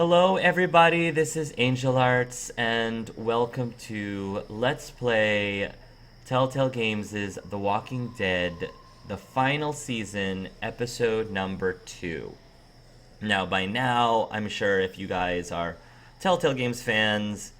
Hello, everybody. This is Angel Arts, and welcome to Let's Play Telltale Games' The Walking Dead, the final season, episode number 2. Now, by now, I'm sure if you guys are Telltale Games fans,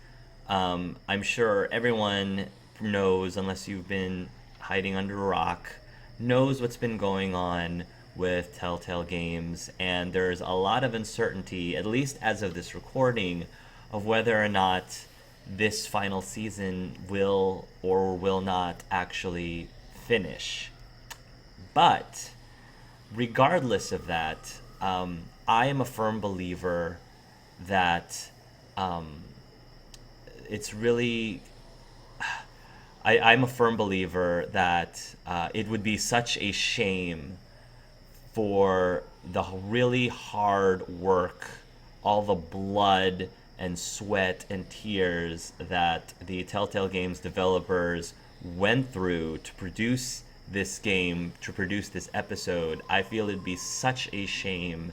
I'm sure everyone knows, unless you've been hiding under a rock, knows what's been going on with Telltale Games, and there's a lot of uncertainty, at least as of this recording, of whether or not this final season will or will not actually finish. But regardless of that, I am a firm believer that it's really. I'm a firm believer that it would be such a shame for the really hard work, all the blood and sweat and tears that the Telltale Games developers went through to produce this game, to produce this episode. I feel it'd be such a shame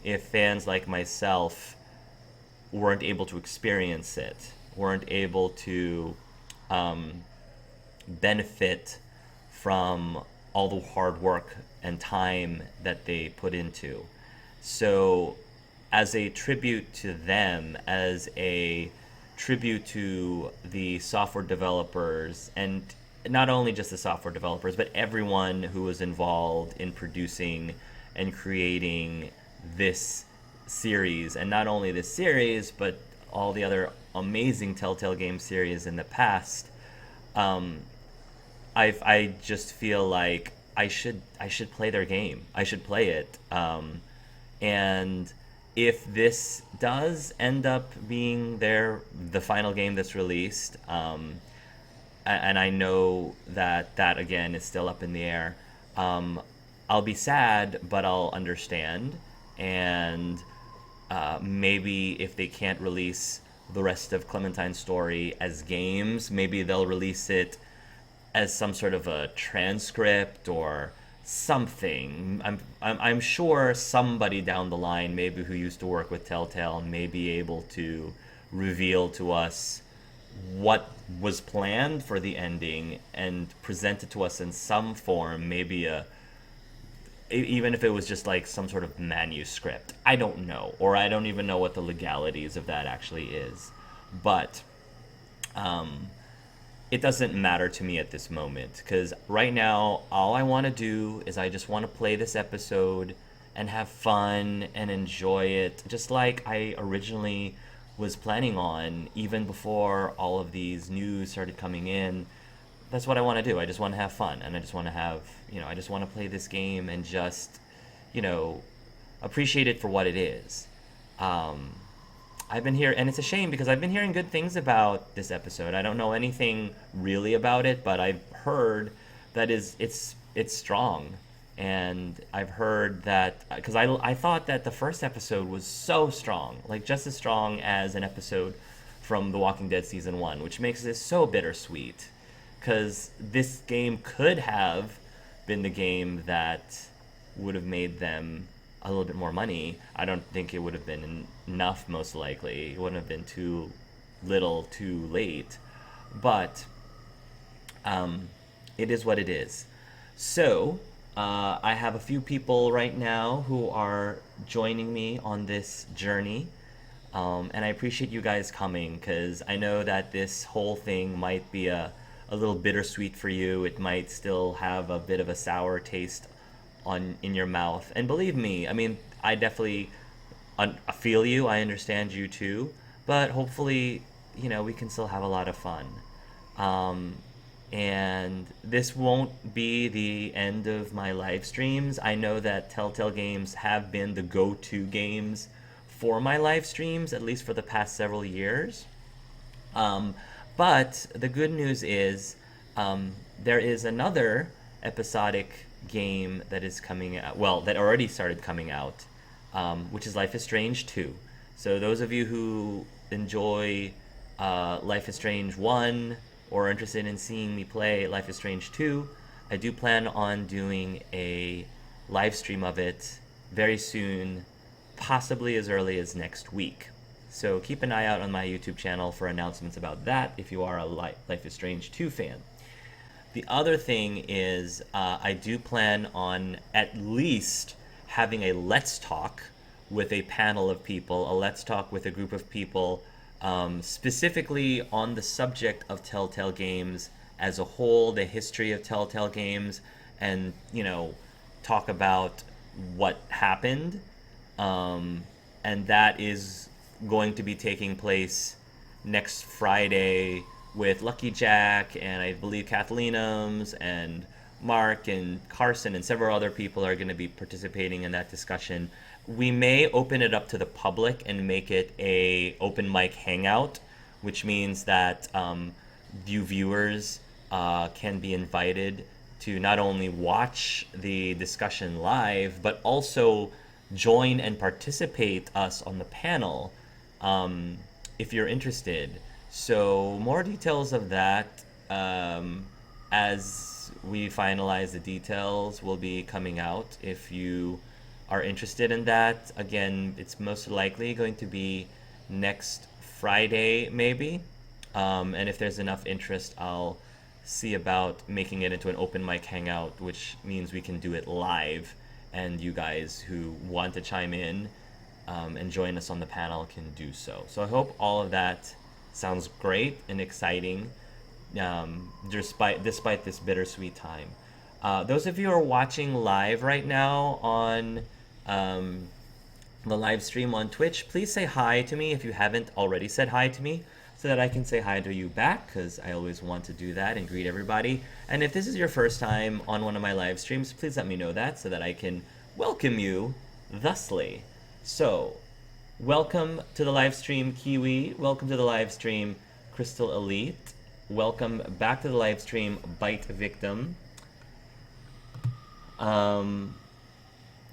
if fans like myself weren't able to experience it, weren't able to benefit from all the hard work and time that they put into. So, as a tribute to them, as a tribute to the software developers, and not only just the software developers, but everyone who was involved in producing and creating this series, and not only this series, but all the other amazing Telltale Game series in the past. I just feel like I should play their game. I should play it. And if this does end up being the final game that's released, and I know that again is still up in the air, I'll be sad, but I'll understand. And maybe if they can't release the rest of Clementine's story as games, maybe they'll release it as some sort of a transcript or something. I'm sure somebody down the line, maybe who used to work with Telltale, may be able to reveal to us what was planned for the ending and present it to us in some form, maybe even if it was just like some sort of manuscript. I don't know, or I don't even know what the legalities of that actually is. But it doesn't matter to me at this moment, because right now all I want to do is I just want to play this episode and have fun and enjoy it, just like I originally was planning on, even before all of these news started coming in. That's what I want to do. I just want to have fun, and I just want to I just want to play this game and just, appreciate it for what it is. I've been here, and it's a shame because I've been hearing good things about this episode. I don't know anything really about it, but I've heard that it's strong, and I've heard that because I thought that the first episode was so strong, like just as strong as an episode from The Walking Dead season 1, which makes this so bittersweet, because this game could have been the game that would have made them a little bit more money. I don't think it would have been enough, most likely. It wouldn't have been too little, too late. But it is what it is. So, I have a few people right now who are joining me on this journey. And I appreciate you guys coming, because I know that this whole thing might be a little bittersweet for you. It might still have a bit of a sour taste in your mouth. And believe me, I mean, I definitely feel you. I understand you too. But hopefully, we can still have a lot of fun. And this won't be the end of my live streams. I know that Telltale Games have been the go-to games for my live streams, at least for the past several years. But the good news is there is another episodic game that is coming out, well, that already started coming out, which is Life is Strange 2. So those of you who enjoy Life is Strange 1 or are interested in seeing me play Life is Strange 2, I do plan on doing a live stream of it very soon, possibly as early as next week. So keep an eye out on my YouTube channel for announcements about that if you are a Life is Strange 2 fan. The other thing is I do plan on at least having a Let's Talk with a panel of people, a Let's Talk with a group of people, specifically on the subject of Telltale Games as a whole, the history of Telltale Games, and, you know, talk about what happened. And that is going to be taking place next Friday with Lucky Jack and I believe Kathleen Ums and Mark and Carson and several other people are going to be participating in that discussion. We may open it up to the public and make it a open mic hangout, which means that you viewers can be invited to not only watch the discussion live, but also join and participate us on the panel if you're interested. So more details of that as we finalize the details will be coming out. If you are interested in that, again, it's most likely going to be next Friday maybe. And if there's enough interest, I'll see about making it into an open mic hangout, which means we can do it live, and you guys who want to chime in and join us on the panel can do so. So I hope all of that sounds great and exciting, despite this bittersweet time. Those of you who are watching live right now on the live stream on Twitch, please say hi to me if you haven't already said hi to me, so that I can say hi to you back, because I always want to do that and greet everybody. And if this is your first time on one of my live streams, please let me know that so that I can welcome you thusly. So, welcome to the live stream, Kiwi. Welcome to the live stream, Crystal Elite. Welcome back to the live stream, Bite Victim. Welcome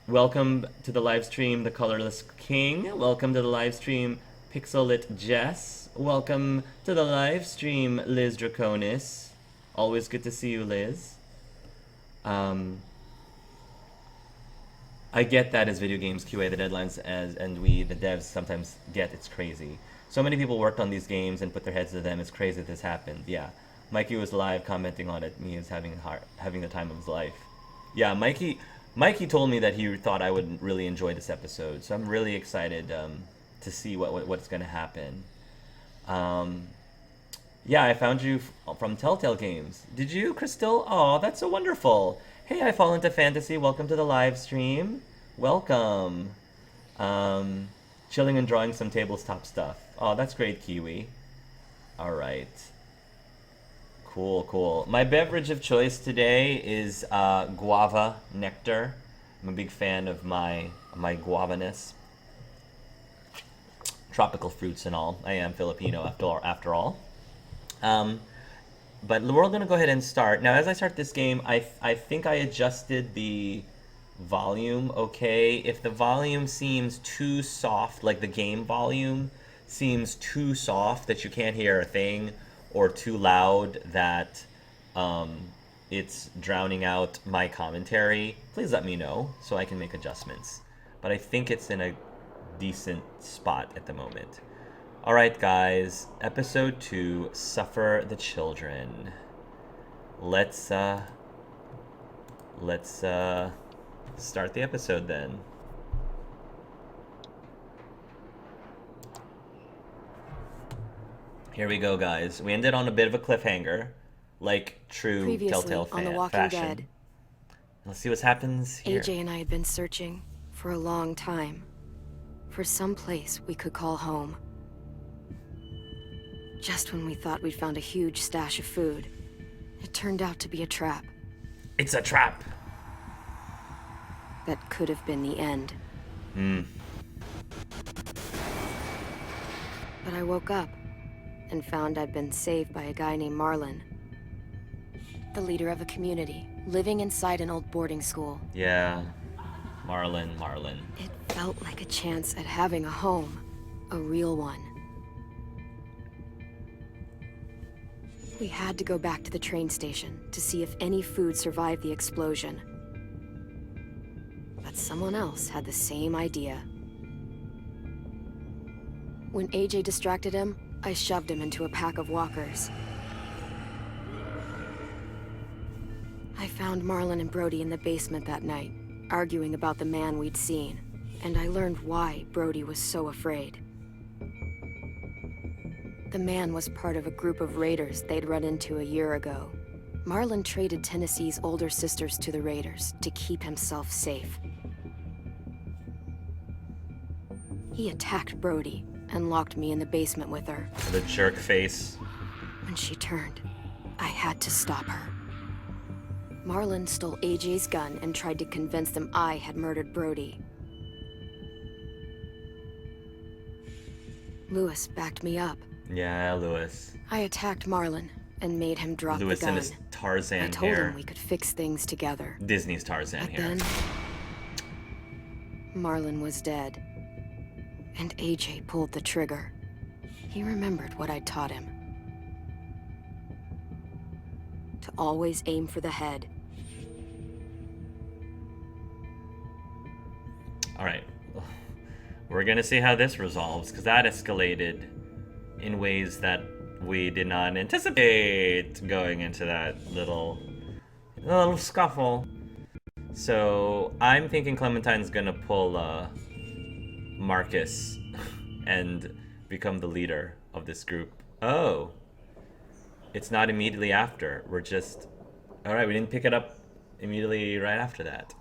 to the live stream, The Colorless King. Welcome to the live stream, Pixelit Jess. Welcome to the live stream, Liz Draconis. Always good to see you, Liz. I get that as video games QA, the deadlines and we, the devs, sometimes get it's crazy. So many people worked on these games and put their heads to them. It's crazy that this happened. Yeah, Mikey was live commenting on it. Me is having the time of his life. Yeah, Mikey told me that he thought I would really enjoy this episode, so I'm really excited to see what's going to happen. Yeah, I found you from Telltale Games. Did you, Crystal? Oh, that's so wonderful. Hey, I fall into fantasy. Welcome to the live stream. Welcome. Chilling and drawing some tabletop stuff. Oh, that's great, Kiwi. All right. Cool. My beverage of choice today is guava nectar. I'm a big fan of my guavaness. Tropical fruits and all. I am Filipino after all. But we're going to go ahead and start. Now, as I start this game, I think I adjusted the volume okay. If the volume seems too soft, like the game volume seems too soft that you can't hear a thing, or too loud that it's drowning out my commentary, please let me know so I can make adjustments. But I think it's in a decent spot at the moment. All right, guys, episode 2, Suffer the Children. Let's start the episode then. Here we go, guys. We ended on a bit of a cliffhanger, like true Previously Telltale on The Walking fashion. Dead. Let's see what happens here. AJ and I had been searching for a long time for some place we could call home. Just when we thought we'd found a huge stash of food, it turned out to be a trap. It's a trap. That could have been the end. But I woke up and found I'd been saved by a guy named Marlon, the leader of a community, living inside an old boarding school. Yeah, Marlon. It felt like a chance at having a home, a real one. We had to go back to the train station to see if any food survived the explosion. But someone else had the same idea. When AJ distracted him, I shoved him into a pack of walkers. I found Marlon and Brody in the basement that night, arguing about the man we'd seen, and I learned why Brody was so afraid. The man was part of a group of raiders they'd run into a year ago. Marlon traded Tennessee's older sisters to the raiders to keep himself safe. He attacked Brody and locked me in the basement with her. The jerk face. When she turned, I had to stop her. Marlon stole AJ's gun and tried to convince them I had murdered Brody. Lewis backed me up. Yeah, Lewis. I attacked Marlon and made him drop Lewis the gun. and his Tarzan I told hair. him we could fix things together. Disney's Tarzan But hair. then, Marlon was dead. And AJ pulled the trigger. He remembered what I'd taught him. To always aim for the head. Alright. We're gonna see how this resolves, because that escalated in ways that we did not anticipate going into that little scuffle. So I'm thinking Clementine's gonna pull Marcus and become the leader of this group. Oh, it's not immediately after. We're just... Alright, we didn't pick it up immediately right after that.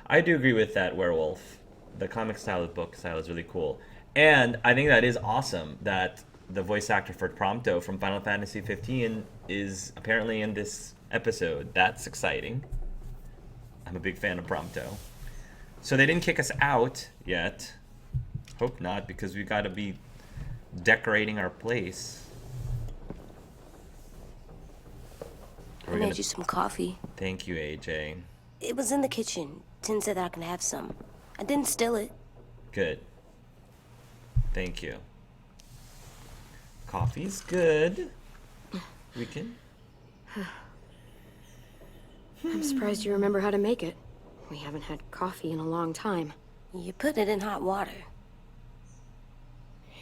I do agree with that, Werewolf. The comic style of book style is really cool. And I think that is awesome that the voice actor for Prompto from Final Fantasy 15 is apparently in this episode. That's exciting. I'm a big fan of Prompto. So they didn't kick us out yet. Hope not, because we gotta be decorating our place. I made you some coffee. Thank you, AJ. It was in the kitchen. Tin said that I can have some. I didn't steal it. Good. Thank you. Coffee's good. We can... I'm surprised you remember how to make it. We haven't had coffee in a long time. You put it in hot water.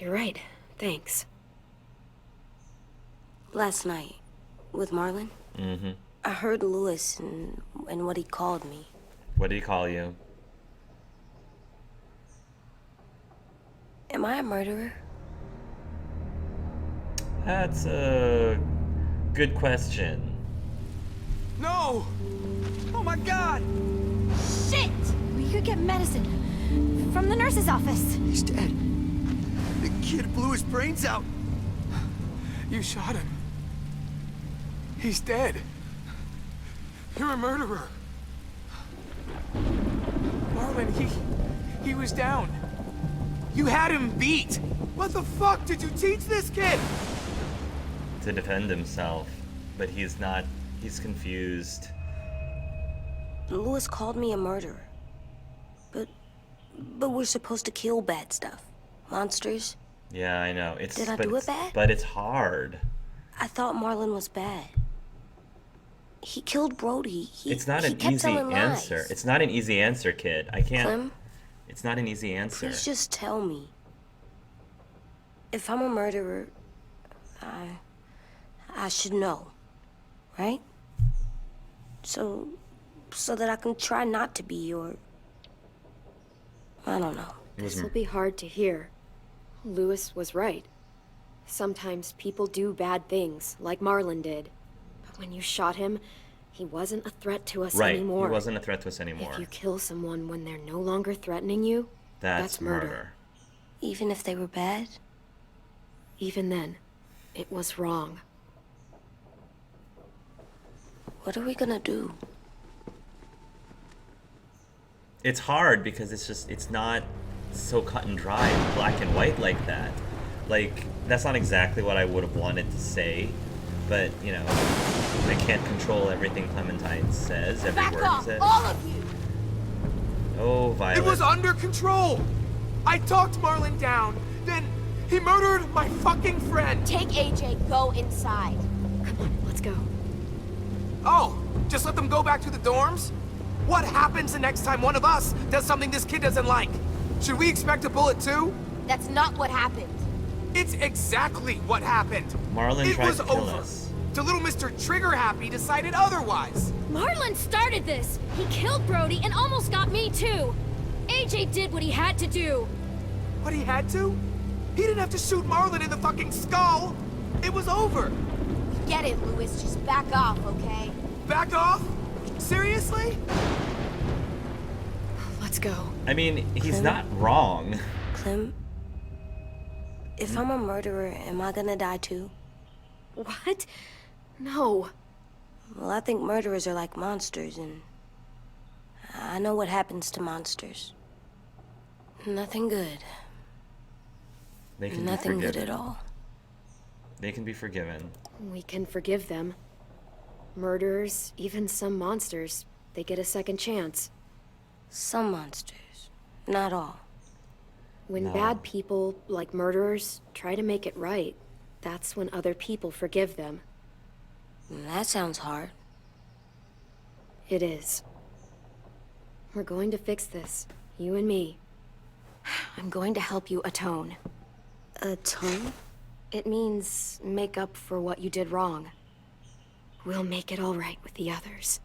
You're right. Thanks. Last night, with Marlon, I heard Lewis and what he called me. What did he call you? Am I a murderer? That's a good question. No! Oh my god! Shit! We could get medicine from the nurse's office. He's dead. The kid blew his brains out. You shot him. He's dead. You're a murderer. Marlon, he was down. You had him beat. What the fuck did you teach this kid? To defend himself, but he's not. He's confused. Lewis called me a murderer. But we're supposed to kill bad stuff. Monsters. Yeah, I know. Did I do it bad? But it's hard. I thought Marlon was bad. He killed Brody. It's not he an kept easy telling answer. lies. It's not an easy answer, kid. I can't. Clem, It's not an easy answer. please just tell me. If I'm a murderer, I should know, right? So that I can try not to be, or I don't know. This will be hard to hear. Lewis was right. Sometimes people do bad things, like Marlon did. But when you shot him, he wasn't a threat to us Right. anymore. He wasn't a threat to us anymore. If you kill someone when they're no longer threatening you, That's murder. murder. Even if they were bad? Even then, it was wrong. What are we gonna do? It's hard because it's not so cut and dry, black and white like that. Like, that's not exactly what I would have wanted to say, but, you know, I can't control everything Clementine says, every Back word off, says. all of you! Oh, Violet. It was under control. I talked Marlon down. Then he murdered my fucking friend. Take AJ, go inside. Come on, let's go. Oh, just let them go back to the dorms? What happens the next time one of us does something this kid doesn't like? Should we expect a bullet too? That's not what happened. It's exactly what happened. Marlon it tried was to kill over. us. Till little Mr. Trigger Happy decided otherwise. Marlon started this! He killed Brody and almost got me too! AJ did what he had to do! But he had to? He didn't have to shoot Marlon in the fucking skull. It was over. Get it, Louis. Just back off, okay? Back off? Seriously? Let's go. I mean, he's Clem? not wrong. Clem, if I'm a murderer, am I gonna die too? What? No. Well, I think murderers are like monsters, and I know what happens to monsters. Nothing good. They can Nothing be good forgiven. at all. They can be forgiven. We can forgive them. Murderers, even some monsters, they get a second chance. Some monsters, not all. When No. bad people, like murderers, try to make it right, that's when other people forgive them. That sounds hard. It is. We're going to fix this, you and me. I'm going to help you atone. Atone? It means make up for what you did wrong. We'll make it all right with the others.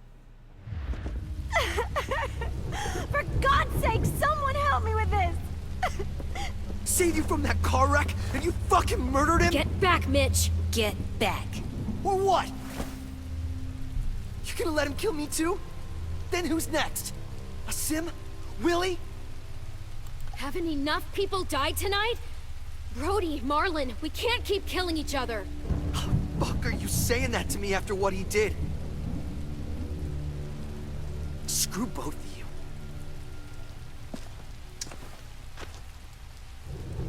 For God's sake, someone help me with this! Save you from that car wreck, and you fucking murdered him? Get back, Mitch! Get back. Or what? You gonna let him kill me too? Then who's next? A Sim? Willie? Haven't enough people died tonight? Brody, Marlon, we can't keep killing each other. Fuck are you saying that to me after what he did? Screw both of you.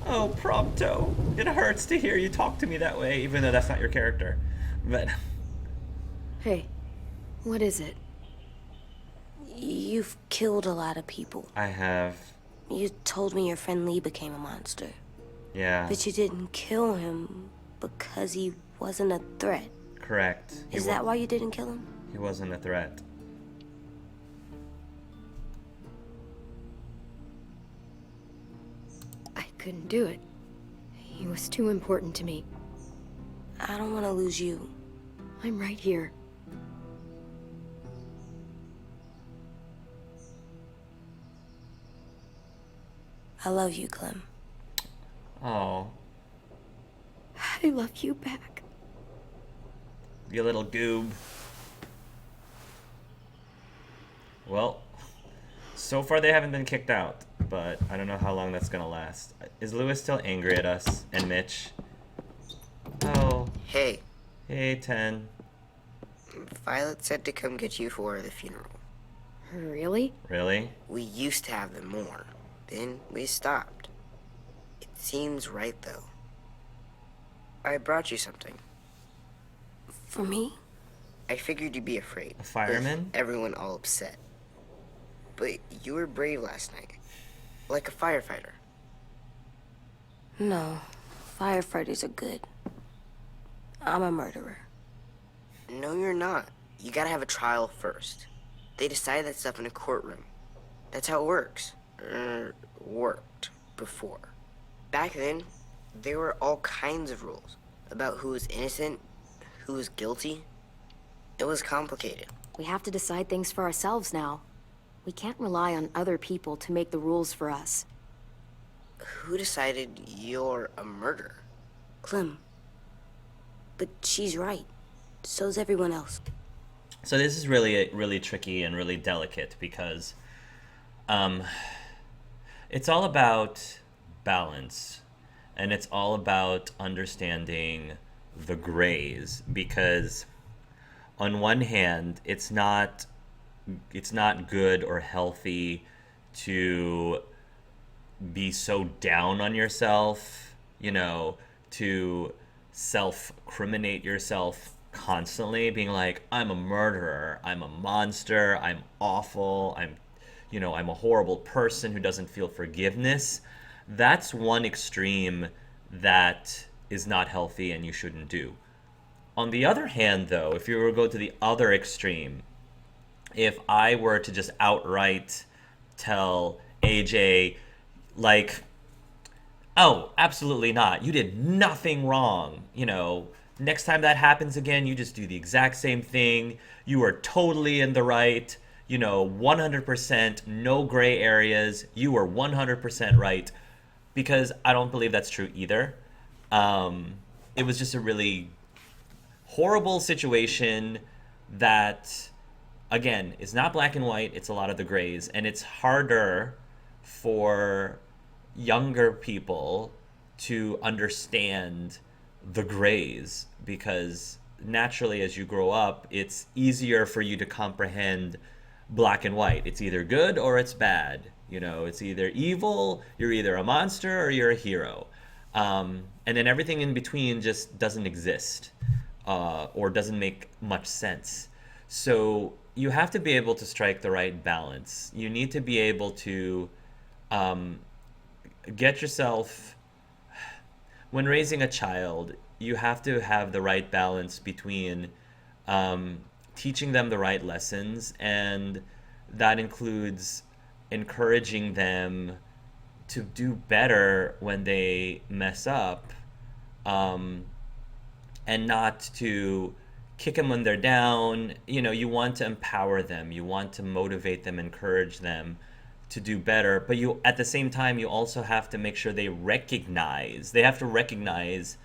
Oh, Prompto. It hurts to hear you talk to me that way, even though that's not your character. But Hey, what is it? You've killed a lot of people. I have, You told me your friend Lee became a monster. yeah, But you didn't kill him because he wasn't a threat. correct. Is that why you didn't kill him? He wasn't a threat. I couldn't do it. He was too important to me. I don't want to lose you. I'm right here. I love you, Clem. Oh, I love you back. you little goob. Well, so far they haven't been kicked out, but I don't know how long that's gonna last. Is Lewis still angry at us and Mitch? Oh, Hey, hey, 10. Violet said to come get you for the funeral. Really? Really? We used to have them more. Then we stopped. It seems right, though. I brought you something. For me? I figured you'd be afraid. A fireman? With everyone all upset. But you were brave last night. Like a firefighter. No. Firefighters are good. I'm a murderer. No, you're not. You gotta have a trial first. They decide that stuff in a courtroom. That's how it works. Worked before. Back then, there were all kinds of rules about who was innocent, who was guilty. It was complicated. We have to decide things for ourselves now. We can't rely on other people to make the rules for us. Who decided you're a murderer? Clem. But she's right. So's everyone else. So this is really tricky and really delicate because it's all about balance, and it's all about understanding the grays, because on one hand it's not good or healthy to be so down on yourself, to self-criminate yourself constantly, being like, I'm a murderer, I'm a monster, I'm awful, I'm a horrible person who doesn't feel forgiveness. That's one extreme that is not healthy and you shouldn't do. On the other hand, though, if you were to go to the other extreme, if I were to just outright tell AJ, like, Oh, absolutely not. You did nothing wrong. Next time that happens again, you just do the exact same thing. You are totally in the right. 100%, no gray areas. You are 100% right. Because I don't believe that's true either. It was just a really horrible situation that, again, is not black and white. It's a lot of the grays. And it's harder for younger people to understand the grays because naturally as you grow up it's easier for you to comprehend black and white. It's either good or it's bad. It's either evil, you're either a monster or you're a hero. And then everything in between just doesn't exist, or doesn't make much sense. So you have to be able to strike the right balance. You need to be able to um, get yourself, when raising a child, you have to have the right balance between um, teaching them the right lessons, and that includes encouraging them to do better when they mess up, um, and not to kick them when they're down. You want to empower them, you want to motivate them, encourage them to do better, but you at the same time you also have to make sure they have to recognize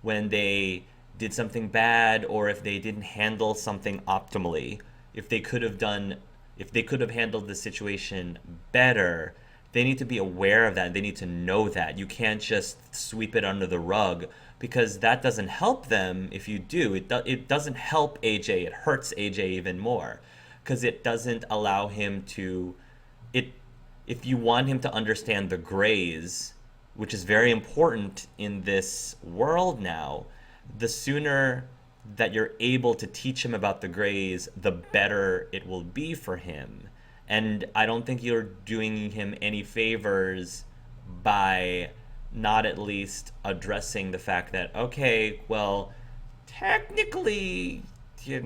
when they did something bad, or if they didn't handle something optimally. if they could have done if they could have handled the situation better, they need to be aware of that. They need to know that. You can't just sweep it under the rug, because that doesn't help them. If you do, it doesn't help AJ. It hurts AJ even more, because it doesn't allow him to it if you want him to understand the grays, which is very important in this world now, the sooner that you're able to teach him about the grays, the better it will be for him. And I don't think you're doing him any favors by not at least addressing the fact that, okay, well, technically, he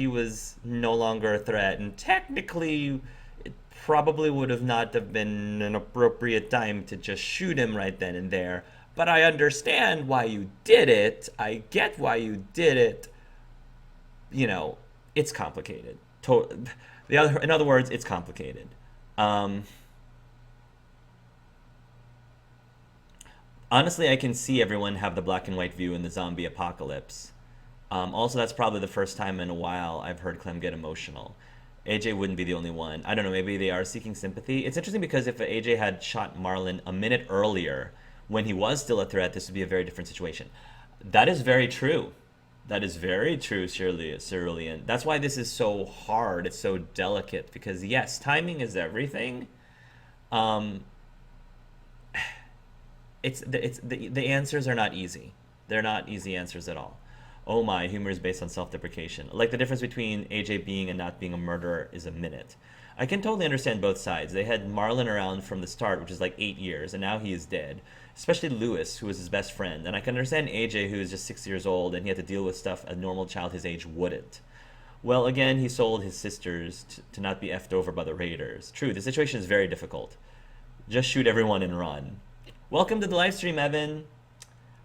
was no longer a threat, and technically it probably would have not have been an appropriate time to just shoot him right then and there. But I understand why you did it. I get why you did it. It's complicated. In other words, it's complicated. Um, Honestly, I can see everyone have the black and white view in the zombie apocalypse. Also, that's probably the first time in a while I've heard Clem get emotional. AJ wouldn't be the only one. I don't know, maybe they are seeking sympathy. It's interesting because if AJ had shot Marlon a minute earlier, when he was still a threat, this would be a very different situation. That is very true. That is very true, Cerulean. That's why this is so hard. It's so delicate, because yes, timing is everything. Um, the answers are not easy. They're not easy answers at all. Oh my, humor is based on self-deprecation. Like, the difference between AJ being and not being a murderer is a minute. I can totally understand both sides. They had Marlon around from the start, which is like 8 years, and now he is dead. Especially Lewis, who was his best friend. And I can understand AJ, who is just 6 years old, and he had to deal with stuff a normal child his age wouldn't. Well, again, he sold his sisters to not be effed over by the raiders. True, the situation is very difficult. Just shoot everyone and run. Welcome to the live stream, Evan.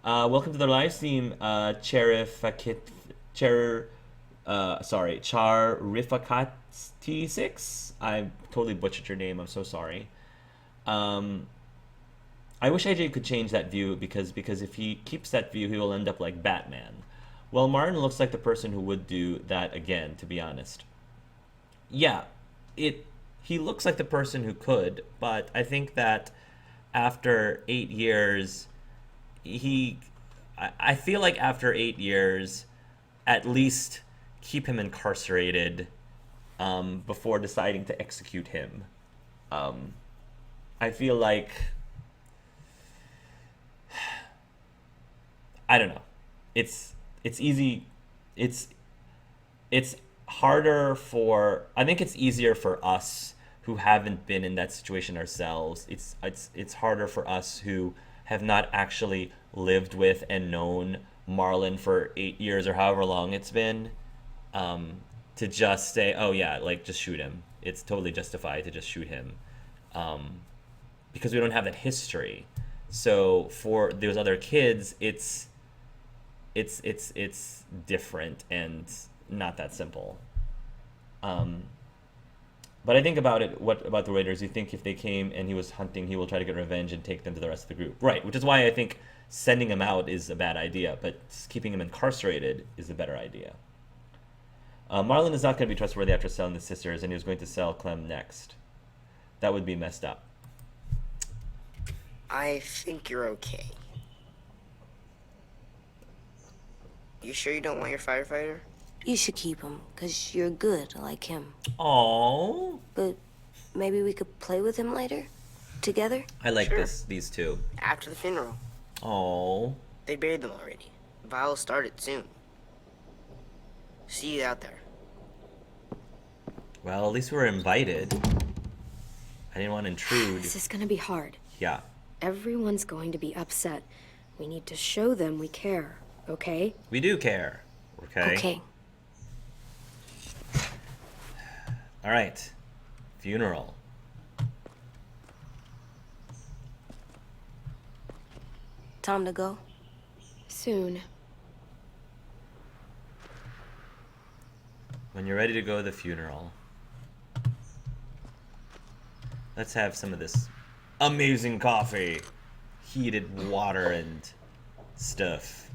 Welcome to the live stream, Charifakati6. I totally butchered your name. I'm so sorry. I wish AJ could change that view, because if he keeps that view, he will end up like Batman. Well, Martin looks like the person who would do that again, to be honest. Yeah, he looks like the person who could, but I think that after 8 years, I feel like after 8 years, at least keep him incarcerated before deciding to execute him. I feel like, I don't know. It's easy. It's harder for, I think it's easier for us who haven't been in that situation ourselves. It's harder for us who have not actually lived with and known Marlon for 8 years or however long it's been, to just say, oh yeah, like, just shoot him. It's totally justified to just shoot him, because we don't have that history. So for those other kids, it's different and not that simple. But I think about it. What about the Raiders? You think if they came and he was hunting, he will try to get revenge and take them to the rest of the group, right? Which is why I think sending him out is a bad idea, but keeping him incarcerated is a better idea. Marlon is not going to be trustworthy after selling the sisters, and he was going to sell Clem next. That would be messed up. I think you're okay. You sure you don't want your firefighter? You should keep him, 'cause you're good like him. Aww. But maybe we could play with him later? Together? I like Sure. these two. After the funeral. Aww. They buried them already. Vile started soon. See you out there. Well, at least we were invited. I didn't want to intrude. This is gonna be hard. Yeah. Everyone's going to be upset. We need to show them we care, okay? We do care. Okay. Okay. All right. Funeral. Time to go? Soon. When you're ready to go to the funeral, let's have some of this amazing coffee, heated water and stuff.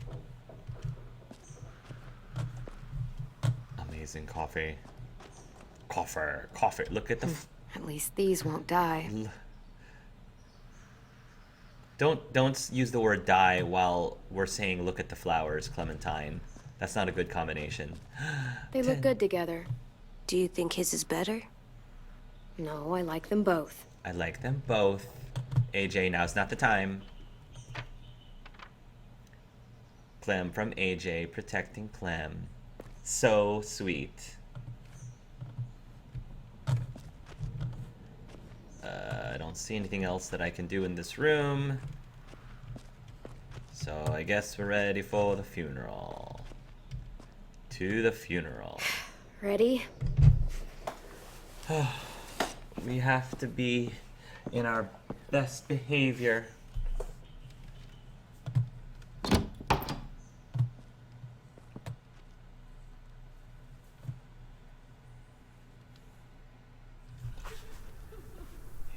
Amazing coffee. Coffee. Look at the... At least these won't die. Don't use the word die while we're saying look at the flowers, Clementine. That's not a good combination. They look good together. Do you think his is better? No, I like them both. I like them both. AJ, now's not the time. Clem from AJ, protecting Clem. So sweet. I don't see anything else that I can do in this room. So I guess we're ready for the funeral. To the funeral. Ready? We have to be in our best behavior.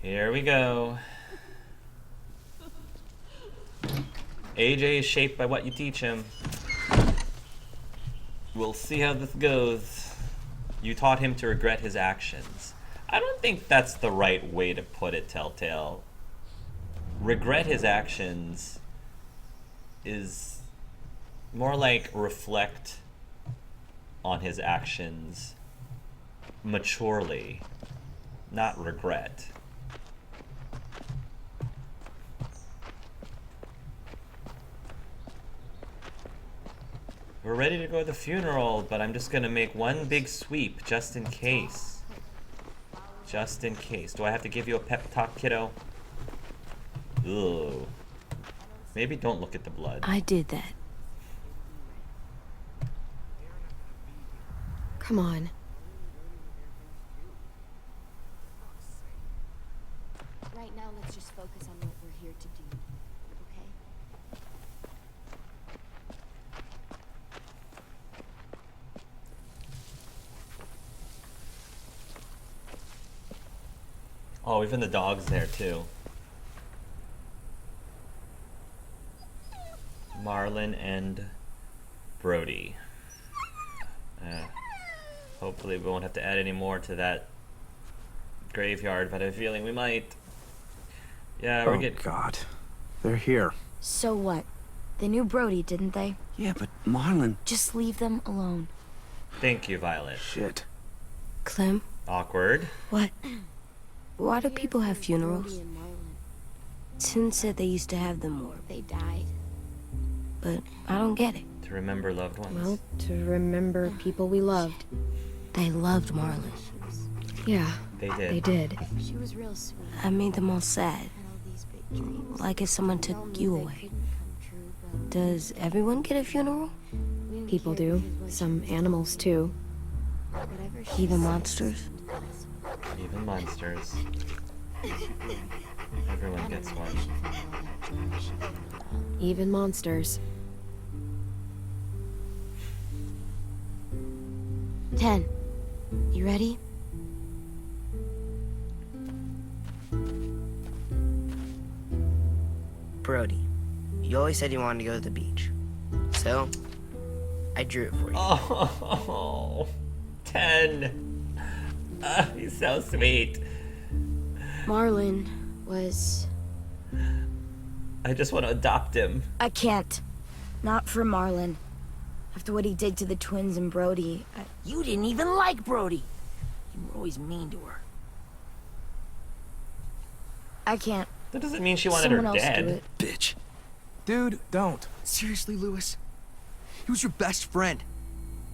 Here we go. AJ is shaped by what you teach him. We'll see how this goes. You taught him to regret his actions. I don't think that's the right way to put it, Telltale. Regret his actions is more like reflect on his actions maturely, not regret. We're ready to go to the funeral, but I'm just gonna make one big sweep just in case. Just in case. Do I have to give you a pep talk, kiddo? Ugh. Maybe don't look at the blood. I did that. Come on. Right now, let's just focus on what we're here to do, okay? Oh, even the dog's there too. Marlon and Brody. Hopefully we won't have to add any more to that graveyard, but I have a feeling we might. Yeah, we're getting... Oh, God. They're here. So what? They knew Brody, didn't they? Yeah, but Marlon... Just leave them alone. Thank you, Violet. Shit. Clem, Awkward. what? Why do people have funerals? Brody and Marlon, Sin said they used to have them more, they died. but I don't get it. To remember loved ones. Well, to remember people we loved. They loved Marlon. Yeah, They did. they did. She was real sweet. I made them all sad, Had all these big dreams. like if someone We all took knew you they away. couldn't come true, but Does everyone get a funeral? we didn't People care do. because what Some she was, animals too. whatever she Even said monsters? was Even monsters. Everyone gets one. Even monsters. 10. You ready? Brody, you always said you wanted to go to the beach. So, I drew it for you. Oh, 10. He's so sweet. Marlin was... I just want to adopt him. I can't. Not for Marlin. After what he did to the twins and Brody, You didn't even like Brody. You were always mean to her. I can't. That doesn't mean she wanted Someone her else do dead. it. Bitch. Dude, don't. Seriously, Lewis? He was your best friend.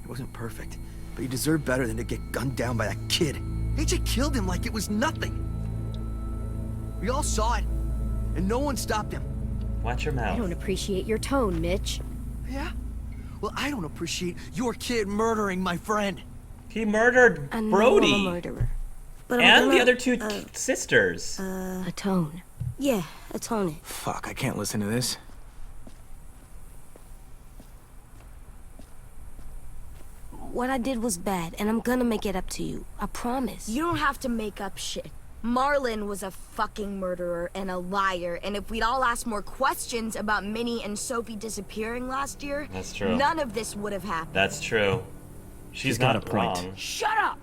He wasn't perfect, but he deserved better than to get gunned down by that kid. AJ killed him like it was nothing. We all saw it, and no one stopped him. Watch your I mouth. don't appreciate your tone, Mitch. Yeah? Well, I don't appreciate your kid murdering my friend. He murdered I know Brody. I'm a murderer. But I'm And gonna, the other two sisters. Atone. Yeah, atone it. Fuck, I can't listen to this. What I did was bad, and I'm gonna make it up to you. I promise. You don't have to make up shit. Marlin was a fucking murderer and a liar, and if we'd all asked more questions about Minnie and Sophie disappearing last year, That's true. none of this would have happened. That's true. She's got not a point. wrong. Shut up!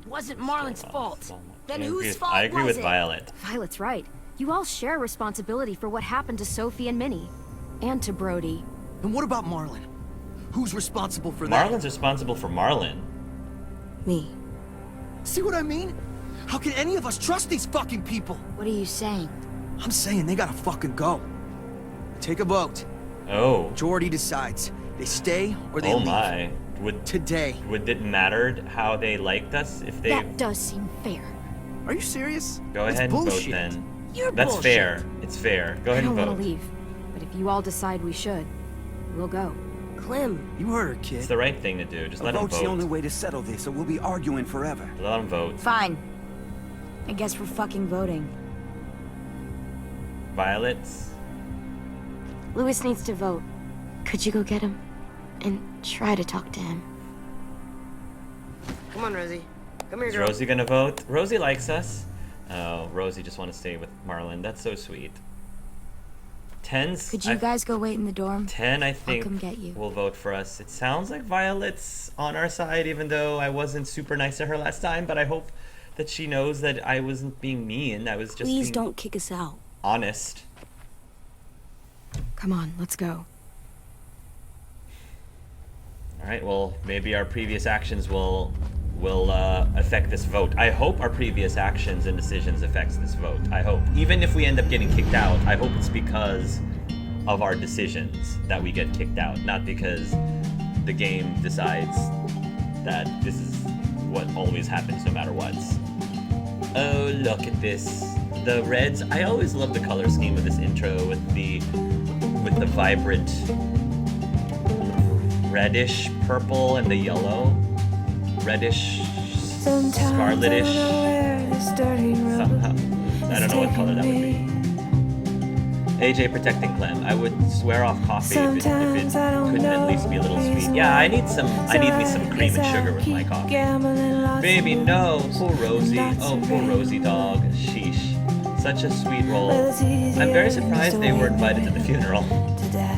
It wasn't Marlin's fault. Then I whose agree with- fault I agree was with it? Violet. Violet's right. You all share responsibility for what happened to Sophie and Minnie. And to Brody. And what about Marlin? Who's responsible for that? Marlin's responsible for Marlin. Me. See what I mean? How can any of us trust these fucking people? What are you saying? I'm saying they gotta fucking go. Take a vote. Oh. Majority decides. They stay or they Oh leave. my. Today. Would it matter how they liked us if they... That does seem fair. Are you serious? Go It's ahead and vote bullshit. then. You're That's bullshit. fair. It's fair. Go I ahead don't and want vote. to leave. But if you all decide we should, we'll go. Clem. You heard her, It's kid. the right thing to do. Just A let them vote's the only vote. way to settle this, or we'll be arguing forever. Let them vote. Fine. I guess we're fucking voting. Violets. Lewis needs to vote. Could you go get him? And try to talk to him. Come on, Rosie. Come here, Is girl. Rosie gonna vote? Rosie likes us. Oh, Rosie just want to stay with Marlin. That's so sweet. 10's... Could you guys go wait in the dorm? 10, I think, come get you. will vote for us. It sounds like Violet's on our side, even though I wasn't super nice to her last time, but I hope that she knows that I wasn't being mean. I was just Please being don't kick us out. honest. Come on, let's go. All right, well, maybe our previous actions will affect this vote. I hope our previous actions and decisions affects this vote. I hope. Even if we end up getting kicked out, I hope it's because of our decisions that we get kicked out, not because the game decides that this is what always happens no matter what. Oh, look at this. The reds. I always love the color scheme of this intro with the vibrant reddish purple and the yellow. Reddish, scarletish. Somehow. I don't know what color that would be. AJ protecting Clem. I would swear off coffee if it couldn't at least be a little sweet. Yeah, I need me some cream and sugar with my coffee. Baby, no. Poor Rosie. Oh, poor Rosie dog. Sheesh. Such a sweet role. I'm very surprised they were invited to the funeral.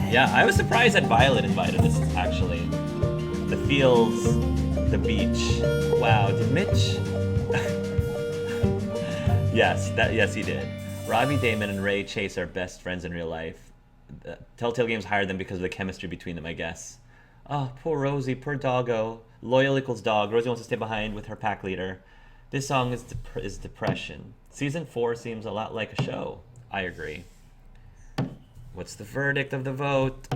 Yeah, I was surprised that Violet invited us, actually. The fields, the beach. Wow, did Mitch? Yes, he did. Robbie Damon and Ray Chase are best friends in real life. Telltale Games hired them because of the chemistry between them, I guess. Oh, poor Rosie, poor doggo. Loyal equals dog. Rosie wants to stay behind with her pack leader. This song is depression. Season 4 seems a lot like a show. I agree. What's the verdict of the vote?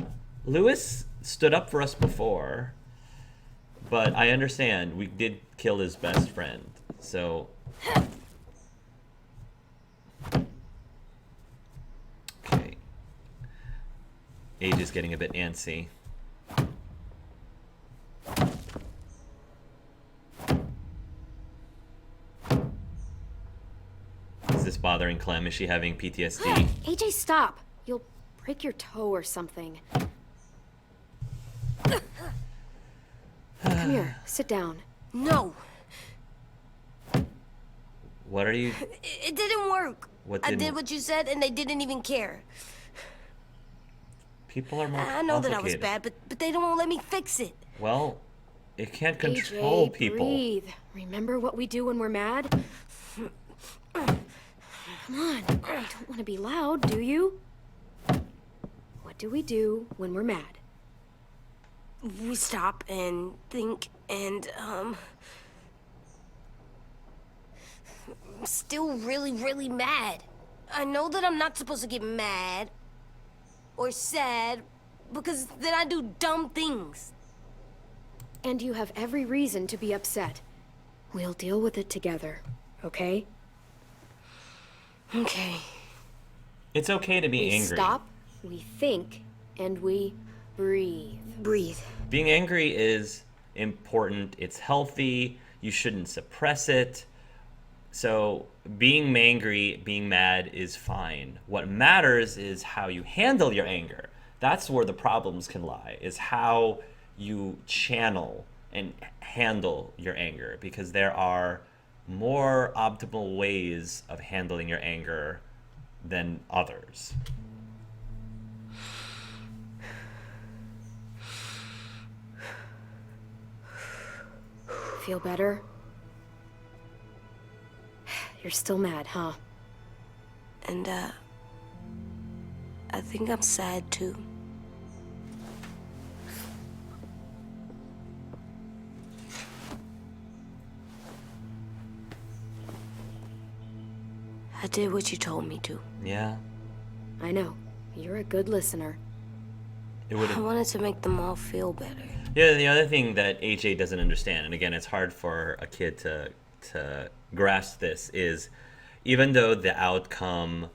Lewis stood up for us before, but I understand we did kill his best friend, so... Okay. Age is getting a bit antsy. Is this bothering bothering Clem? Is she having PTSD? AJ, stop! You'll break your toe or something. Come here, sit down. No, What are you... it didn't work. What I didn't- did what you said, and they didn't even care. People are more I know that I was complicated. bad, but they don't let me fix it. Well, it can't control AJ, people. breathe. Remember what we do when we're mad? Come on, you don't want to be loud, do you? What do we do when we're mad? We stop and think and, I'm still really, really mad. I know that I'm not supposed to get mad or sad because then I do dumb things. And you have every reason to be upset. We'll deal with it together, okay? Okay. It's okay to be We angry. stop, we think, and we breathe. Breathe. Being angry is important. It's healthy. You shouldn't suppress it. So being angry, being mad is fine. What matters is how you handle your anger. That's where the problems can lie, is how you channel and handle your anger, because there are more optimal ways of handling your anger than others. Feel better? You're still mad, huh? And, I think I'm sad too. I did what you told me to. Yeah, I know. You're a good listener. it would I have. wanted to make them all feel better. Yeah, the other thing that AJ doesn't understand, and again, it's hard for a kid to grasp this, is even though the outcome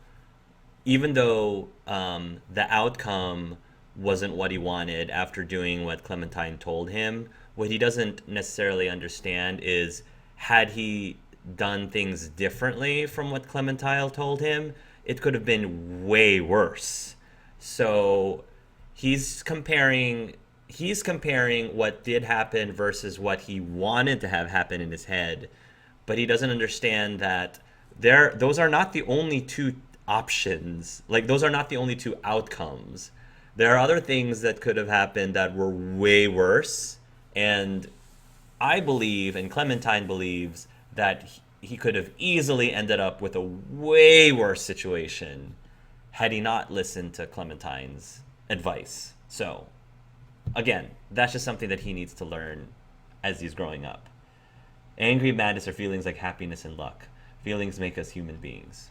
wasn't what he wanted after doing what Clementine told him, what he doesn't necessarily understand is, had he done things differently from what Clementine told him, it could have been way worse. So he's comparing what did happen versus what he wanted to have happen in his head, but he doesn't understand that those are not the only two options. Like, those are not the only two outcomes. There are other things that could have happened that were way worse, and I believe, and Clementine believes, that he could have easily ended up with a way worse situation had he not listened to Clementine's advice. So, again, that's just something that he needs to learn as he's growing up. Angry, madness are feelings like happiness and luck. Feelings make us human beings.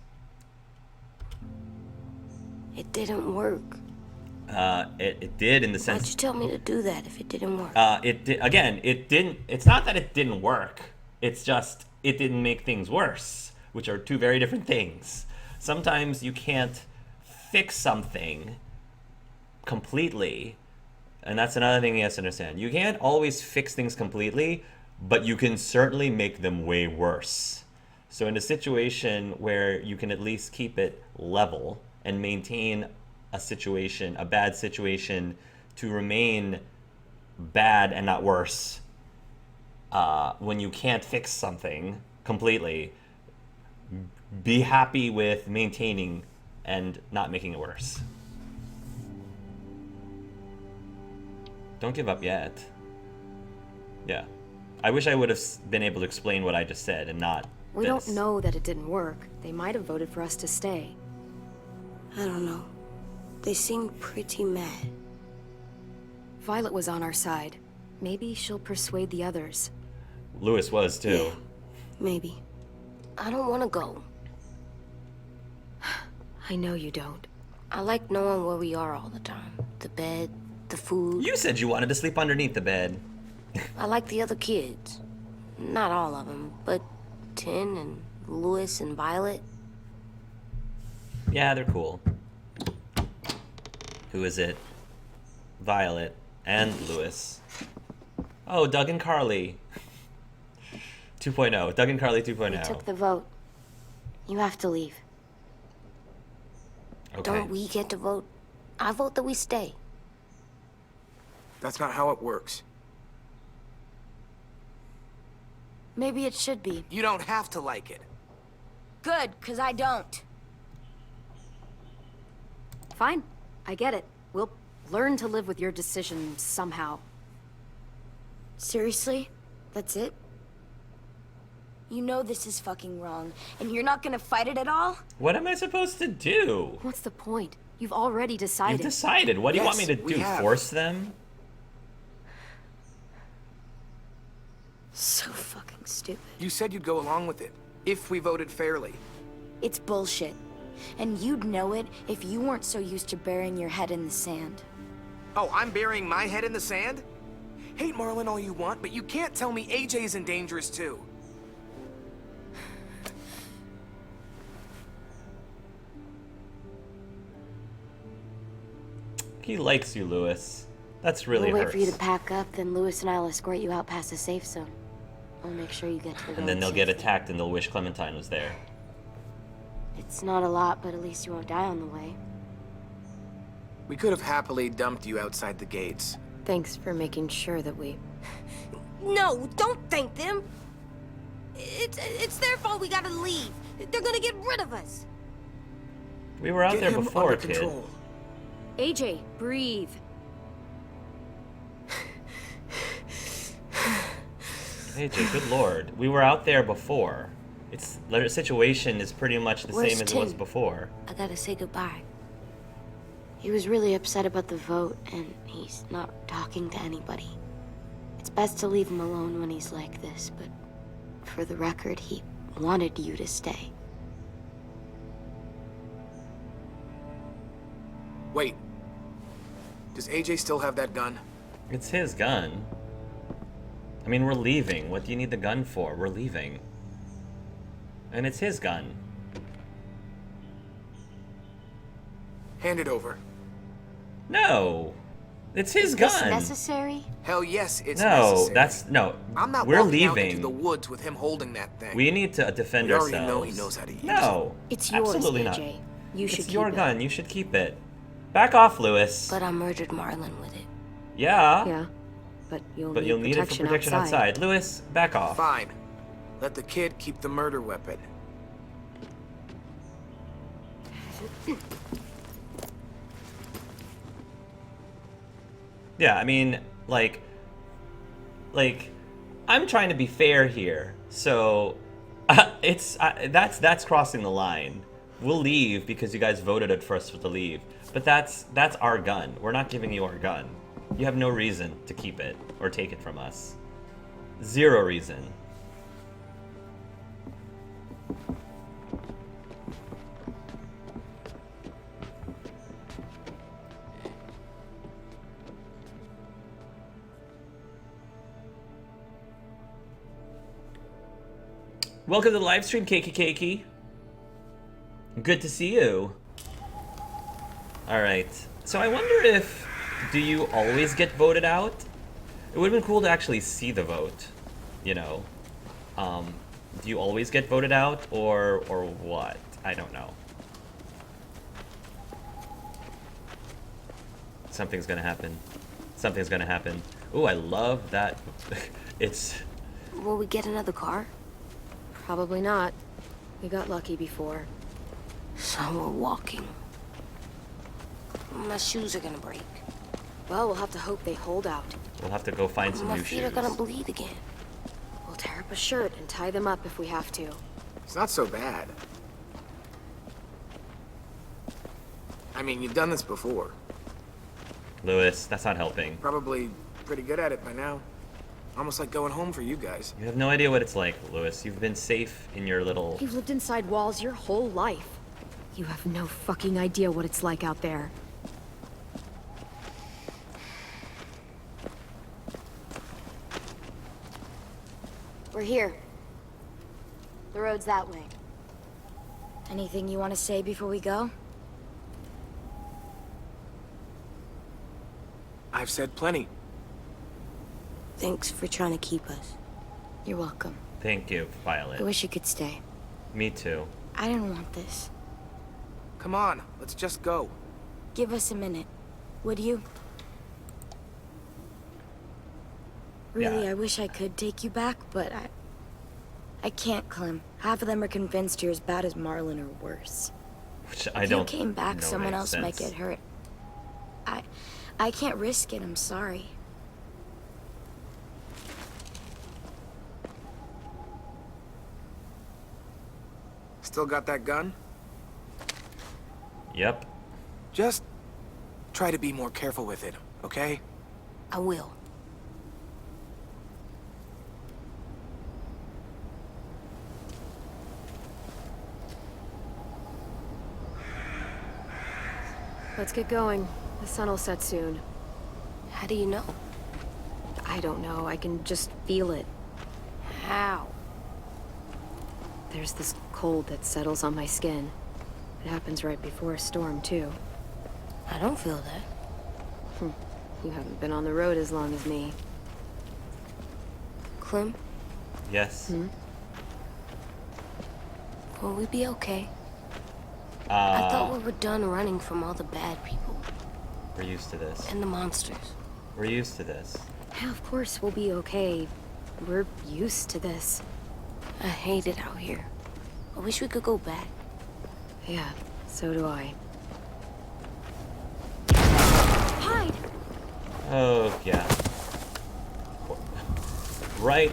It didn't work. It did, in the Why'd sense... you tell me to do that if it didn't work? It didn't. It's not that it didn't work. It's just it didn't make things worse, which are two very different things. Sometimes you can't fix something completely, and that's another thing he has to understand. You can't always fix things completely, but you can certainly make them way worse. So in a situation where you can at least keep it level and maintain a bad situation, to remain bad and not worse, when you can't fix something completely, be happy with maintaining and not making it worse. Don't give up yet. Yeah. I wish I would have been able to explain what I just said and not We this. don't know that it didn't work. They might have voted for us to stay. I don't know. They seemed pretty mad. Violet was on our side. Maybe she'll persuade the others. Lewis was too. Yeah, maybe. I don't want to go. I know you don't. I like knowing where we are all the time. The bed, the food. You said you wanted to sleep underneath the bed. I like the other kids. Not all of them, but Tin and Lewis and Violet. Yeah, they're cool. Who is it? Violet and Lewis. Oh, Doug and Carly. 2.0. Doug and Carly 2.0. We took the vote. You have to leave. Okay. Don't we get to vote? I vote that we stay. That's not how it works. Maybe it should be. You don't have to like it. Good, because I don't. Fine. I get it. We'll learn to live with your decision somehow. Seriously? That's it? You know this is fucking wrong, and you're not gonna fight it at all? What am I supposed to do? What's the point? You've already decided. You decided. What do you want me to Yes, we do? have. Force them? So fucking stupid. You said you'd go along with it, if we voted fairly. It's bullshit. And you'd know it if you weren't so used to burying your head in the sand. Oh, I'm burying my head in the sand? Hate Marlin all you want, but you can't tell me AJ's in dangerous too. He likes you, Lewis. That's really We'll wait hurts. for you to pack up, then Lewis and I'll escort you out past the safe zone. We'll make sure you get to the And then road they'll get safely. attacked and they'll wish Clementine was there. It's not a lot, but at least you won't die on the way. We could have happily dumped you outside the gates. Thanks for making sure that we... No, don't thank them. It's their fault we gotta leave. They're gonna get rid of us. We were out Get there him before, under kid. control. AJ, breathe. AJ, good lord. We were out there before. The situation is pretty much the Where's same as it was Tim? before. I gotta say goodbye. He was really upset about the vote, and he's not talking to anybody. It's best to leave him alone when he's like this, but for the record, he wanted you to stay. Wait. Does AJ still have that gun? It's his gun. I mean, we're leaving. What do you need the gun for? We're leaving. And it's his gun. Hand it over. No! It's his Is this gun! necessary? Hell yes, it's No, necessary. that's... No. I'm not We're walking out into leaving. the woods with him holding that thing. We need to defend We already ourselves. know he knows how to use it. No. It's yours, absolutely AJ. not. You should It's keep your it. gun. You should keep it. Back off, Lewis. But I murdered Marlin with it. Yeah. Yeah, but you'll But you'll need it for protection outside. Lewis, back off. Fine. Let the kid keep the murder weapon. Yeah, I mean, like, I'm trying to be fair here. So, that's crossing the line. We'll leave because you guys voted it for us to leave. But that's our gun. We're not giving you our gun. You have no reason to keep it or take it from us. Zero reason. Welcome to the live stream, Cakey Cakey. Good to see you. Alright, so I wonder if... Do you always get voted out? It would have been cool to actually see the vote, you know. Do you always get voted out, or what? I don't know. Something's gonna happen. Something's gonna happen. Ooh, I love that. It's... Will we get another car? Probably not. We got lucky before. So we're walking. My shoes are gonna break. Well, we'll have to hope they hold out. We'll have to go find some My new feet shoes. are gonna bleed again. We'll tear up a shirt and tie them up if we have to. It's not so bad. I mean, you've done this before. Lewis, that's not helping. Probably pretty good at it by now. Almost like going home for you guys. You have no idea what it's like, Lewis. You've been safe in your little... You've lived inside walls your whole life. You have no fucking idea what it's like out there. We're here. The road's that way. Anything you want to say before we go? I've said plenty. Thanks for trying to keep us. You're welcome. Thank you, I Violet. wish you could stay. Me too. I didn't want this. Come on, let's just go. Give us a minute, would you? Really, Yeah. I wish I could take you back, but I can't, Clem. Half of them are convinced you're as bad as Marlin or worse. Which I If don't you came back, know someone makes else might sense. get hurt. I can't risk it, I'm sorry. Still got that gun? Yep. Just try to be more careful with it, okay? I will. Let's get going. The sun will set soon. How do you know? I don't know. I can just feel it. How? There's this cold that settles on my skin. It happens right before a storm, too. I don't feel that. You haven't been on the road as long as me. Clem, Yes. will we be okay? I thought Uh, we were done running from all the bad people we're used to this. and the monsters. We're used to this. Yeah, of course we'll be okay. We're used to this. I hate it out here. I wish we could go back. Yeah, so do I. Hide! Oh, yeah. Right.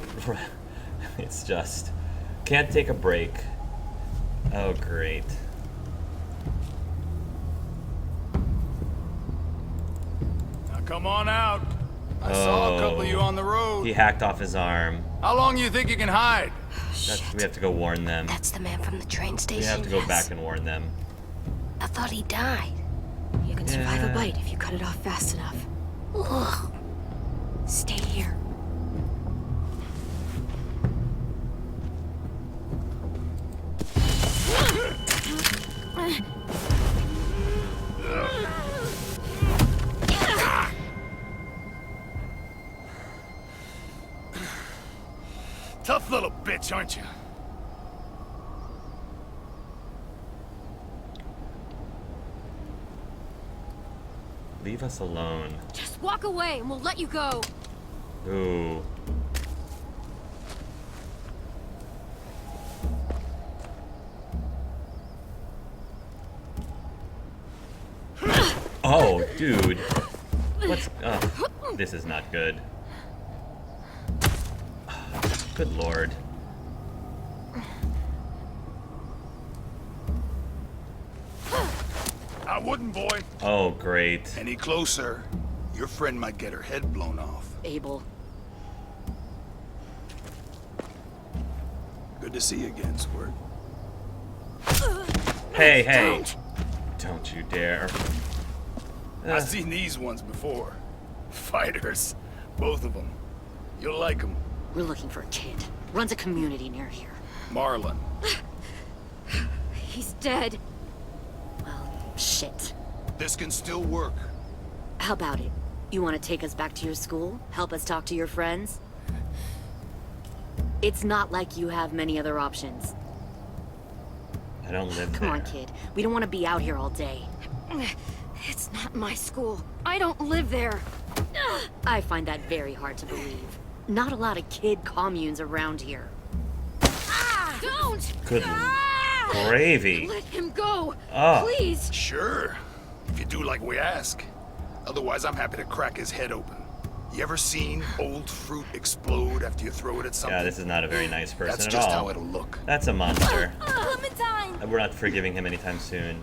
It's just... Can't take a break. Oh, great. Now come on out. I saw a couple of you on the road. He hacked off his arm. How long do you think you can hide? We have to go warn them. That's the man from the train station. We have to go yes. back and warn them. I thought he died. You can survive a Yeah. bite if you cut it off fast enough. Ugh. Stay here. Tough little bitch, aren't you? Leave us alone. Just walk away and we'll let you go. Ooh. Oh, dude. What's... this is not good. Good lord. I wouldn't, boy. Oh, great. Any closer, your friend might get her head blown off. Abel. Good to see you again, Squirt. Hey, hey. Don't you dare. I've seen these ones before. Fighters. Both of them. You'll like them. We're looking for a kid. Runs a community near here. Marlin. He's dead. Well, shit. This can still work. How about it? You want to take us back to your school? Help us talk to your friends? It's not like you have many other options. I don't live Come there. on, kid. We don't want to be out here all day. It's not my school. I don't live there. I find that very hard to believe. Not a lot of kid communes around here. Don't! Good gravy. Let him go! Oh. Please! Sure. If you do like we ask. Otherwise, I'm happy to crack his head open. You ever seen old fruit explode after you throw it at something? Yeah, this is not a very nice person That's at just all. how it'll look. That's a monster. Clementine! We're not forgiving him anytime soon.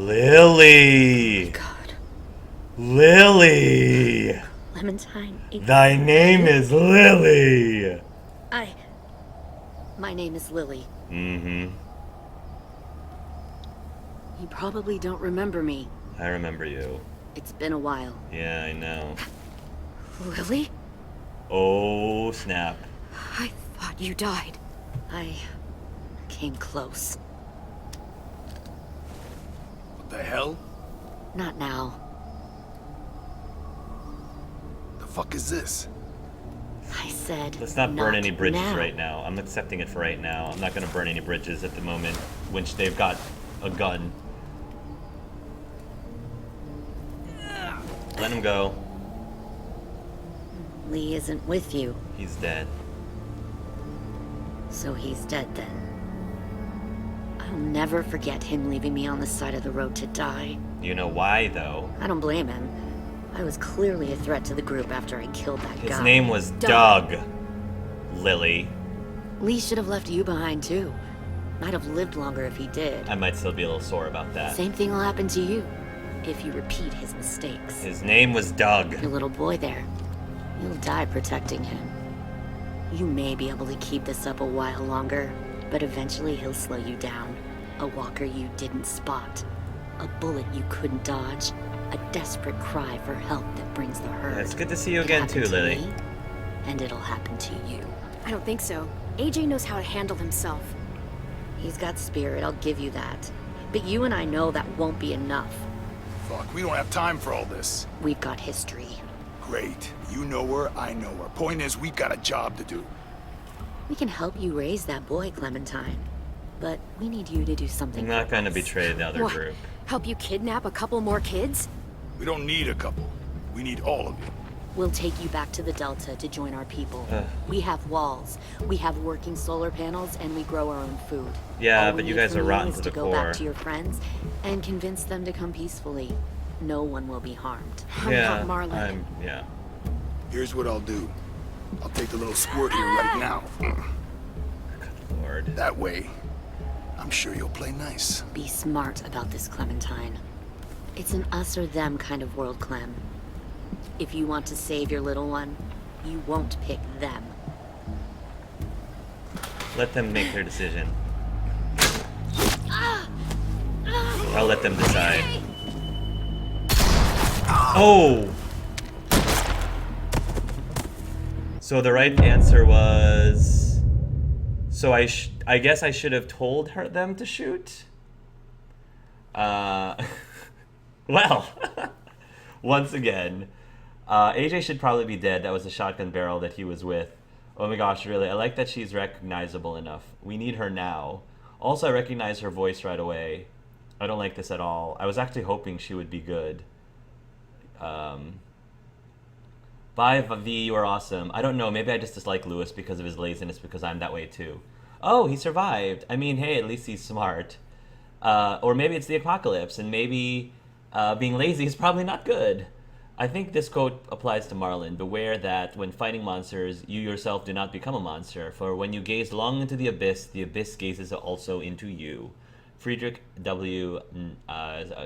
Lily! God. Lily! Clementine. Thy name is Lily! My name is Lily. Mm-hmm. You probably don't remember me. I remember you. It's been a while. Yeah, I know. Lily? Oh, snap. I thought you died. I came close. What the hell? Not now. The fuck is this? I said, Let's not burn any bridges now. right now. I'm accepting it for right now. I'm not gonna burn any bridges at the moment, which they've got a gun. Let him go. Lee isn't with you, He's dead. so he's dead then. I'll never forget him leaving me on the side of the road to die. You know why, though? I don't blame him. I was clearly a threat to the group after I killed that guy. His name was Doug. Lily. Lee should have left you behind too. Might have lived longer if he did. I might still be a little sore about that. Same thing will happen to you if you repeat his mistakes. His name was Doug. Your little boy there. You'll die protecting him. You may be able to keep this up a while longer, but eventually he'll slow you down. A walker you didn't spot. A bullet you couldn't dodge. A desperate cry for help that brings the herd. Yeah, it's good to see you It again too, happened to Lily. me, and it'll happen to you. I don't think so. AJ knows how to handle himself. He's got spirit, I'll give you that. But you and I know that won't be enough. Fuck, we don't have time for all this. We've got history. Great. You know her, I know her. Point is, we've got a job to do. We can help you raise that boy, Clementine. But we need you to do something I'm not for gonna us. betray the other What? group. Help you kidnap a couple more kids? We don't need a couple. We need all of you. We'll take you back to the Delta to join our people. Ugh. We have walls, we have working solar panels, and we grow our own food. Yeah, All but we you need guys from are rotten is to the go core. back to your friends and convince them to come peacefully. No one will be harmed. I'm Yeah, not Marlon. yeah. Here's what I'll do. I'll take the little squirt here right now. Lord. That way, I'm sure you'll play nice. Be smart about this, Clementine. It's an us or them kind of world, Clem. If you want to save your little one, you won't pick them. Let them make their decision. I'll let them decide. Oh! So the right answer was... So I guess I should have told them to shoot? Well, once again, AJ should probably be dead. That was the shotgun barrel that he was with. Oh my gosh, really? I like that she's recognizable enough. We need her now. Also, I recognize her voice right away. I don't like this at all. I was actually hoping she would be good. Bye, V, you are awesome. I don't know, maybe I just dislike Lewis because of his laziness, because I'm that way too. Oh, he survived. I mean, hey, at least he's smart. Or maybe it's the apocalypse, and maybe being lazy is probably not good. I think this quote applies to Marlin. Beware that when fighting monsters, you yourself do not become a monster. For when you gaze long into the abyss gazes also into you. Friedrich W. I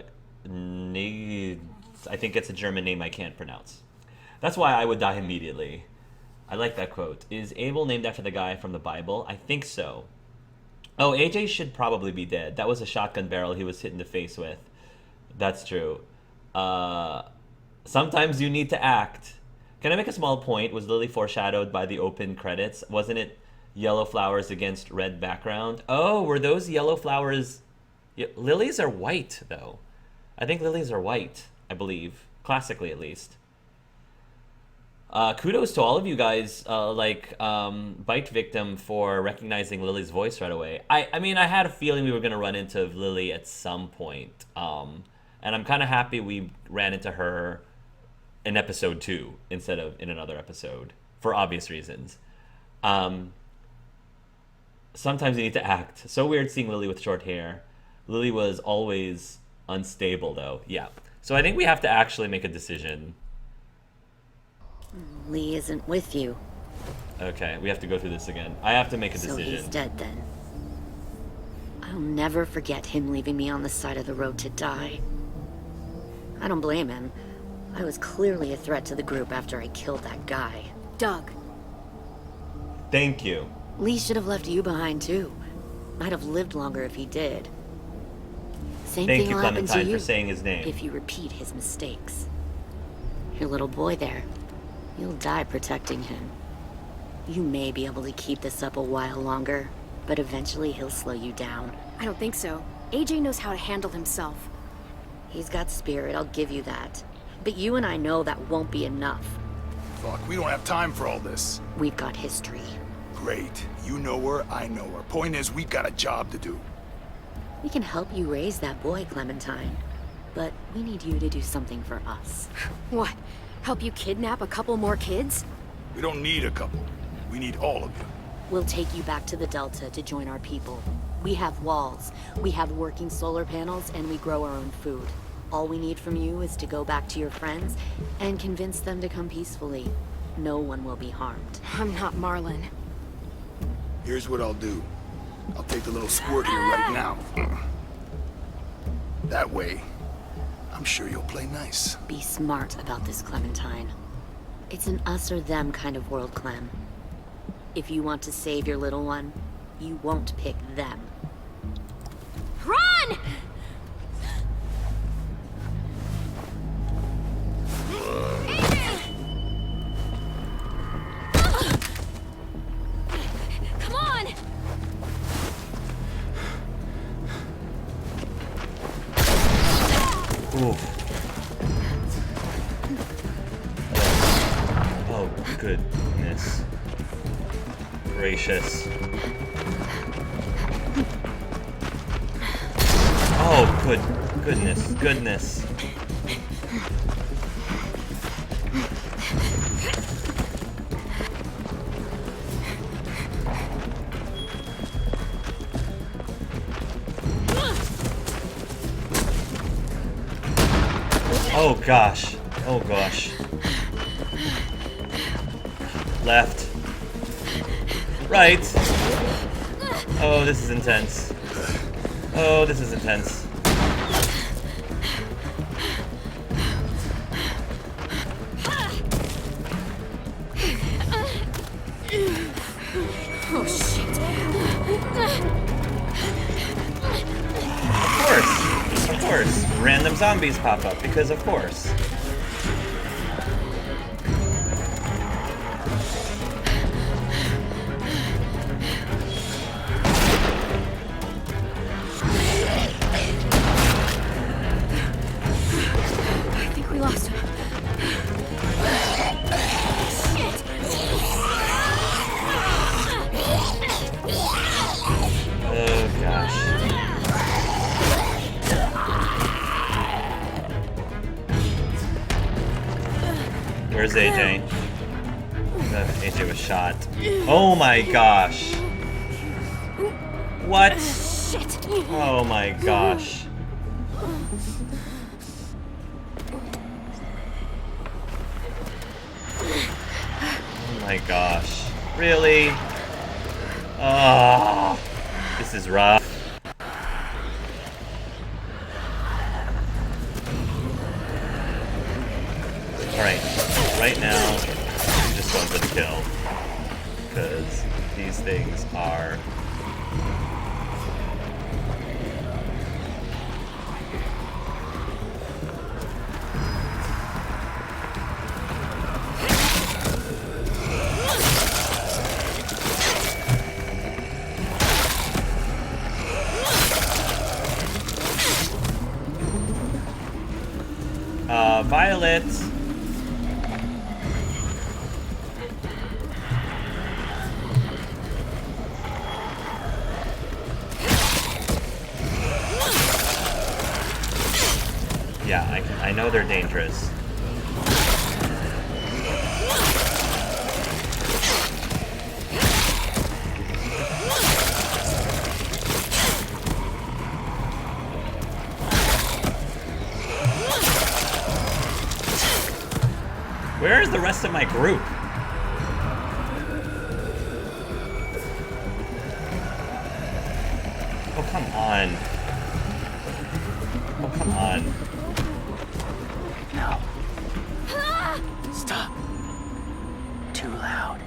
think it's a German name I can't pronounce. That's why I would die immediately. I like that quote. Is Abel named after the guy from the Bible? I think so. Oh, AJ should probably be dead. That was a shotgun barrel he was hit in the face with. That's true. Sometimes you need to act. Can I make a small point? Was Lily foreshadowed by the open credits? Wasn't it yellow flowers against red background? Oh, were those yellow flowers... Lilies are white, though. I think lilies are white, I believe. Classically, at least. Kudos to all of you guys, Bite Victim, for recognizing Lily's voice right away. I mean, I had a feeling we were going to run into Lily at some point. And I'm kind of happy we ran into her in episode 2 instead of in another episode, for obvious reasons. Sometimes you need to act. So weird seeing Lily with short hair. Lily was always unstable, though. Yeah. So I think we have to actually make a decision. Lee isn't with you. Okay, we have to go through this again. I have to make a So decision. he's dead then. I'll never forget him leaving me on the side of the road to die. I don't blame him. I was clearly a threat to the group after I killed that guy. Doug. Thank you. Lee should have left you behind too. Might have lived longer if he did. Same Thank thing you, will happen to Clementine, you for saying his name. if you repeat his mistakes. Your little boy there. You'll die protecting him. You may be able to keep this up a while longer, but eventually he'll slow you down. I don't think so. AJ knows how to handle himself. He's got spirit, I'll give you that. But you and I know that won't be enough. Fuck, we don't have time for all this. We've got history. Great. You know her, I know her. Point is, we've got a job to do. We can help you raise that boy, Clementine. But we need you to do something for us. What? Help you kidnap a couple more kids? We don't need a couple. We need all of you. We'll take you back to the Delta to join our people. We have walls, we have working solar panels, and we grow our own food. All we need from you is to go back to your friends and convince them to come peacefully. No one will be harmed. I'm not Marlin. Here's what I'll do. I'll take the little squirt here right now. That way, I'm sure you'll play nice. Be smart about this, Clementine. It's an us or them kind of world, Clem. If you want to save your little one, you won't pick them. Run! Come on! Ooh. Oh, goodness gracious. Oh, goodness. Oh gosh. Left. Right. Oh, this is intense. Oh, shit. Of course. Random zombies pop up, because of course. I think we lost him. Oh gosh. Where's AJ? AJ was shot. Oh my gosh. What? Shit. Oh my gosh. Oh my gosh. Really? Ah, this is rough. Alright, right now, I'm just going for the kill. Because these things are... Violet! Yeah, I know they're dangerous. Where is the rest of my group? Oh, come on. Oh, come on. No. Stop. Too loud.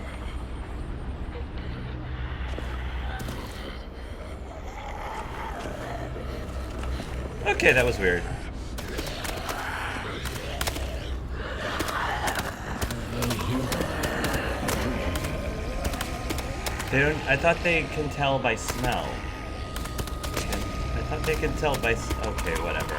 Okay, that was weird. I thought they can tell by smell. I thought they could tell by... Okay, whatever.